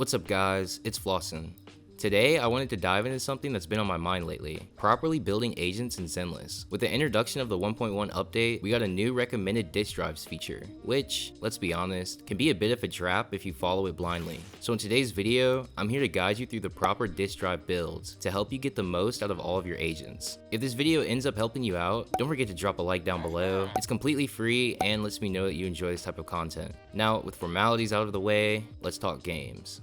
What's up guys, it's Flossin. Today I wanted to dive into something that's been on my mind lately, properly building agents in Zenless. With the introduction of the 1.1 update, we got a new recommended disk drives feature, which, let's be honest, can be a bit of a trap if you follow it blindly. So in today's video, I'm here to guide you through the proper disk drive builds to help you get the most out of all of your agents. If this video ends up helping you out, don't forget to drop a like down below. It's completely free and lets me know that you enjoy this type of content. Now, with formalities out of the way, let's talk games.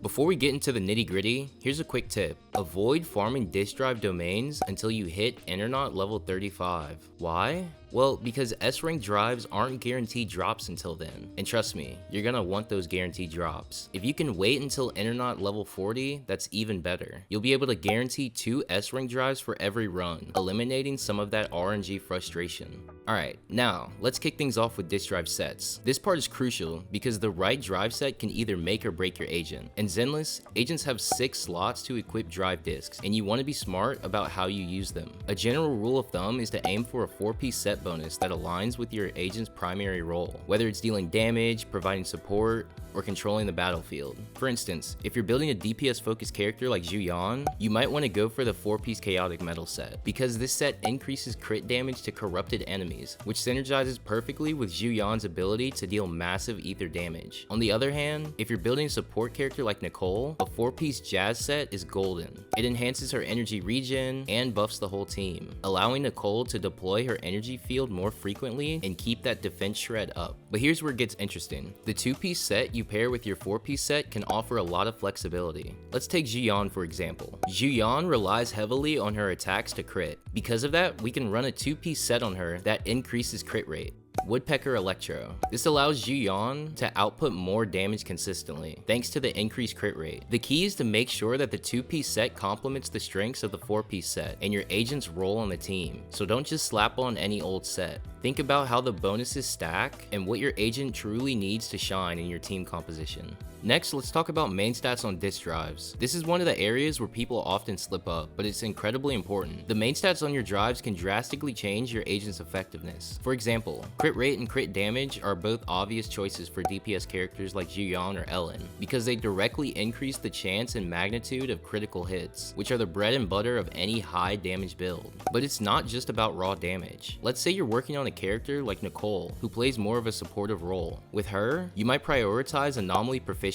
Before we get into the nitty gritty, here's a quick tip. Avoid farming disk drive domains until you hit Internet level 35. Why? Well, because S-rank drives aren't guaranteed drops until then. And trust me, you're gonna want those guaranteed drops. If you can wait until Internet level 40, that's even better. You'll be able to guarantee 2 S-rank drives for every run, eliminating some of that RNG frustration. Alright, now, let's kick things off with disk drive sets. This part is crucial because the right drive set can either make or break your agent. In Zenless, agents have 6 slots to equip drive disks, and you want to be smart about how you use them. A general rule of thumb is to aim for a 4-piece set bonus that aligns with your agent's primary role, whether it's dealing damage, providing support, or controlling the battlefield. For instance, if you're building a DPS focused character like Zhu Yuan, you might want to go for the 4-piece chaotic metal set, because this set increases crit damage to corrupted enemies, which synergizes perfectly with Zhu Yuan's ability to deal massive ether damage. On the other hand, if you're building a support character like Nicole, a 4-piece jazz set is golden. It enhances her energy regen and buffs the whole team, allowing Nicole to deploy her energy field more frequently and keep that defense shred up. But here's where it gets interesting. The 2-piece set you pair with your 4-piece set can offer a lot of flexibility. Let's take Zhu Yuan for example. Zhu Yuan relies heavily on her attacks to crit. Because of that, we can run a 2-piece set on her that increases crit rate. Woodpecker Electro. This allows Zhu Yuan to output more damage consistently, thanks to the increased crit rate. The key is to make sure that the 2-piece set complements the strengths of the 4-piece set and your agent's role on the team, so don't just slap on any old set. Think about how the bonuses stack and what your agent truly needs to shine in your team composition. Next, let's talk about main stats on disk drives. This is one of the areas where people often slip up, but it's incredibly important. The main stats on your drives can drastically change your agent's effectiveness. For example, crit rate and crit damage are both obvious choices for DPS characters like Zhu Yuan or Ellen, because they directly increase the chance and magnitude of critical hits, which are the bread and butter of any high damage build. But it's not just about raw damage. Let's say you're working on a character like Nicole, who plays more of a supportive role. With her, you might prioritize anomaly proficiency,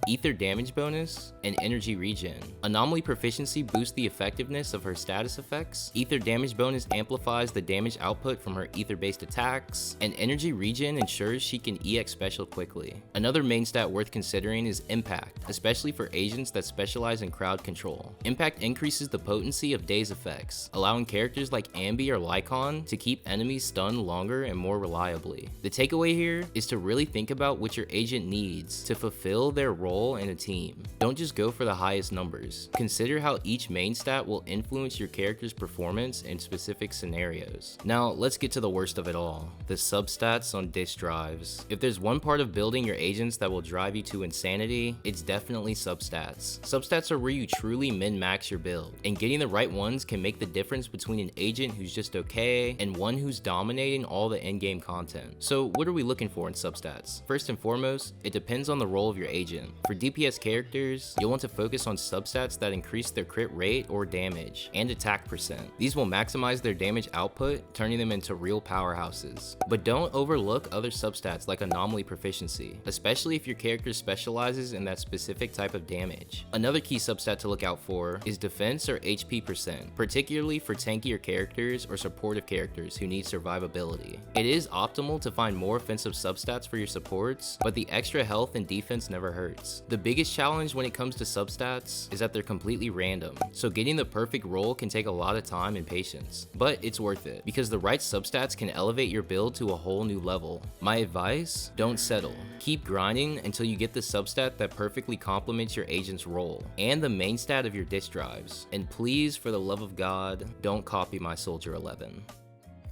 ether damage bonus, and energy regen. Anomaly proficiency boosts the effectiveness of her status effects, ether damage bonus amplifies the damage output from her ether-based attacks, and energy regen ensures she can EX special quickly. Another main stat worth considering is impact, especially for agents that specialize in crowd control. Impact increases the potency of Daze effects, allowing characters like Ambi or Lycon to keep enemies stunned longer and more reliably. The takeaway here is to really think about what your agent needs to fulfill their role in a team. Don't just go for the highest numbers. Consider how each main stat will influence your character's performance in specific scenarios. Now, let's get to the worst of it all, the substats on disk drives. If there's one part of building your agents that will drive you to insanity, it's definitely substats. Substats are where you truly min-max your build, and getting the right ones can make the difference between an agent who's just okay and one who's dominating all the in-game content. So what are we looking for in substats? First and foremost, it depends on the role of your agent. For DPS characters, you'll want to focus on substats that increase their crit rate or damage, and attack percent. These will maximize their damage output, turning them into real powerhouses. But don't overlook other substats like anomaly proficiency, especially if your character specializes in that specific type of damage. Another key substat to look out for is defense or HP percent, particularly for tankier characters or supportive characters who need survivability. It is optimal to find more offensive substats for your supports, but the extra health and defense never hurts. The biggest challenge when it comes to substats is that they're completely random, so getting the perfect role can take a lot of time and patience. But it's worth it, because the right substats can elevate your build to a whole new level. My advice? Don't settle. Keep grinding until you get the substat that perfectly complements your agent's role, and the main stat of your disk drives. And please, for the love of God, don't copy my Soldier 11.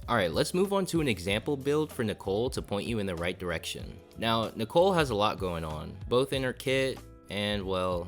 Alright, let's move on to an example build for Nicole to point you in the right direction. Now, Nicole has a lot going on, both in her kit and, well,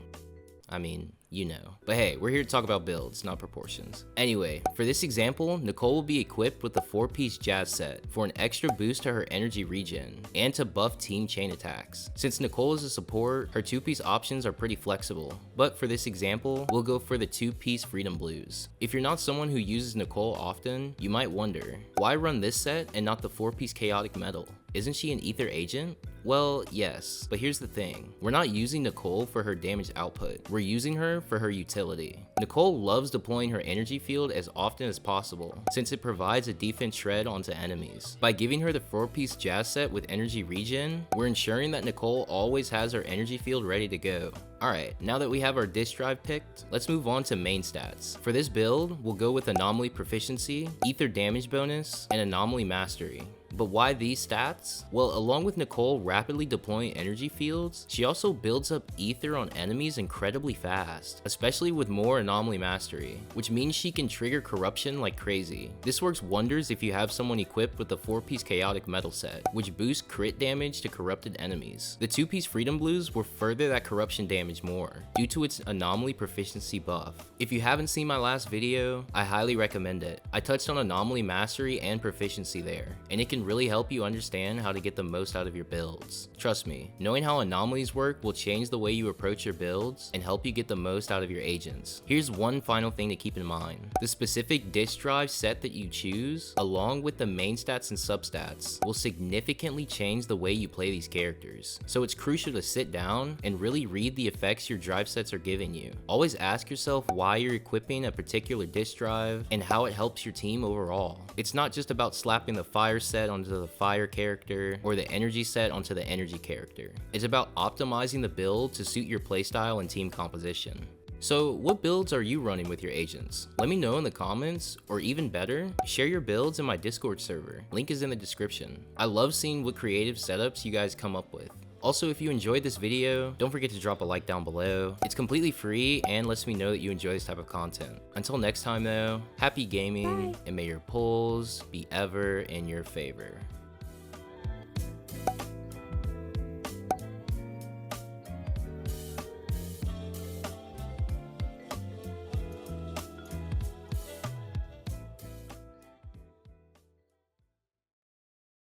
you know. But hey, we're here to talk about builds, not proportions. Anyway, for this example, Nicole will be equipped with the 4-piece jazz set for an extra boost to her energy regen and to buff team chain attacks. Since Nicole is a support, her 2-piece options are pretty flexible, but for this example, we'll go for the 2-piece freedom blues. If you're not someone who uses Nicole often, you might wonder, why run this set and not the 4-piece chaotic metal? Isn't she an ether agent? Well, yes, but here's the thing. We're not using Nicole for her damage output. We're using her for her utility. Nicole loves deploying her energy field as often as possible, since it provides a defense shred onto enemies. By giving her the 4-piece jazz set with energy regen, we're ensuring that Nicole always has her energy field ready to go. Alright, now that we have our disk drive picked, let's move on to main stats. For this build, we'll go with Anomaly Proficiency, Ether Damage Bonus, and Anomaly Mastery. But why these stats? Well, along with Nicole rapidly deploying energy fields, she also builds up ether on enemies incredibly fast, especially with more Anomaly Mastery, which means she can trigger corruption like crazy. This works wonders if you have someone equipped with the 4-piece chaotic metal set, which boosts crit damage to corrupted enemies. The 2-piece freedom blues will further that corruption damage more, due to its Anomaly Proficiency buff. If you haven't seen my last video, I highly recommend it. I touched on Anomaly Mastery and Proficiency there, and it can really help you understand how to get the most out of your builds. Trust me, knowing how anomalies work will change the way you approach your builds and help you get the most out of your agents. Here's one final thing to keep in mind. The specific disk drive set that you choose, along with the main stats and substats, will significantly change the way you play these characters. So it's crucial to sit down and really read the effects your drive sets are giving you. Always ask yourself why you're equipping a particular disk drive and how it helps your team overall. It's not just about slapping the fire set onto the fire character or the energy set onto the energy character. It's about optimizing the build to suit your playstyle and team composition. So what builds are you running with your agents? Let me know in the comments, or even better, share your builds in my Discord server. Link is in the description. I love seeing what creative setups you guys come up with. Also, if you enjoyed this video, don't forget to drop a like down below. It's completely free and lets me know that you enjoy this type of content. Until next time though, happy gaming, and may your polls be ever in your favor.